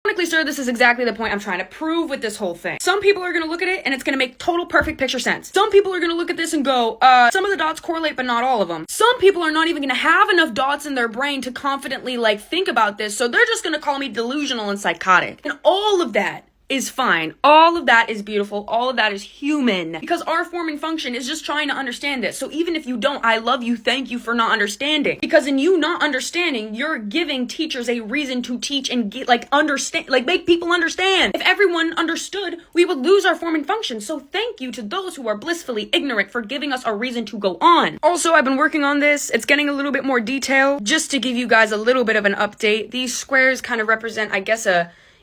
Ironically, sir, this is exactly the point I'm trying to prove with this whole thing. Some people are going to look at it and it's going to make total perfect picture sense. Some people are going to look at this and go, some of the dots correlate, but not all of them. Some people are not even going to have enough dots in their brain to confidently, think about this, so they're just going to call me delusional and psychotic. And all of that is fine. All of that is beautiful. All of that is human. Because our forming function is just trying to understand this. So even if you don't, I love you. Thank you for not understanding. Because in you not understanding, you're giving teachers a reason to teach and make people understand. If everyone understood, we would lose our forming function. So thank you to those who are blissfully ignorant for giving us a reason to go on. Also, I've been working on this. It's getting a little bit more detailed. Just to give you guys a little bit of an update, these squares kind of represent, I guess,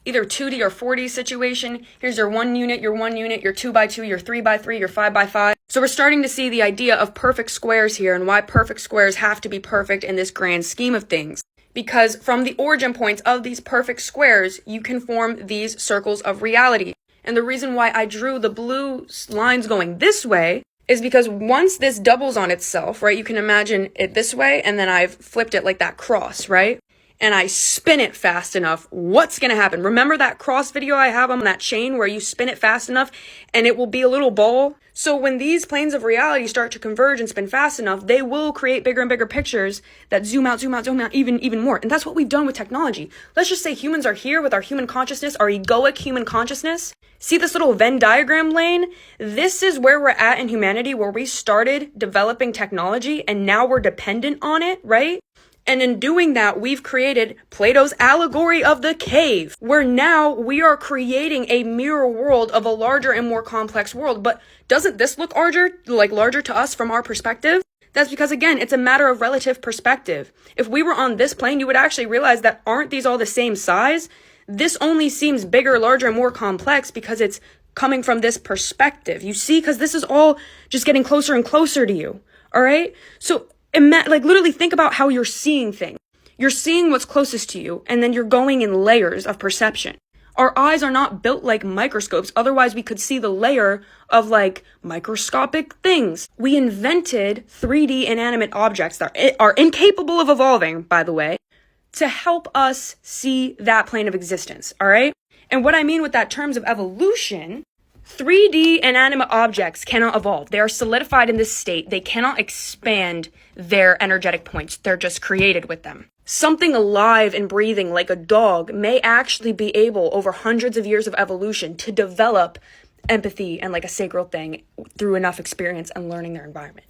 either 2D or 4D situation. Here's your 1 unit, your 1 unit, your 2x2, your 3x3, your 5x5. So we're starting to see the idea of perfect squares here and why perfect squares have to be perfect in this grand scheme of things. Because from the origin points of these perfect squares, you can form these circles of reality. And the reason why I drew the blue lines going this way is because once this doubles on itself, right, you can imagine it this way, and then I've flipped it like that cross, right? And I spin it fast enough, what's going to happen? Remember that cross video I have on that chain where you spin it fast enough and it will be a little ball? So when these planes of reality start to converge and spin fast enough, they will create bigger and bigger pictures that zoom out even more. And that's what we've done with technology. Let's just say humans are here with our human consciousness, our egoic human consciousness. See this little Venn diagram lane? This is where we're at in humanity, where we started developing technology and now we're dependent on it, right? And in doing that, we've created Plato's allegory of the cave, where now we are creating a mirror world of a larger and more complex world. But doesn't this look larger to us from our perspective? That's because, again, it's a matter of relative perspective. If we were on this plane, you would actually realize that aren't these all the same size? This only seems bigger, larger, and more complex because it's coming from this perspective. You see, because this is all just getting closer and closer to you. All right? So literally think about how you're seeing things. You're seeing what's closest to you, and then you're going in layers of perception. Our eyes are not built like microscopes, otherwise we could see the layer of microscopic things. We invented 3D inanimate objects that are incapable of evolving, by the way, to help us see that plane of existence, all right? And what I mean with that terms of evolution, 3D inanimate objects cannot evolve. They are solidified in this state. They cannot expand their energetic points. They're just created with them. Something alive and breathing like a dog may actually be able, over hundreds of years of evolution, to develop empathy and a sacral thing through enough experience and learning their environment.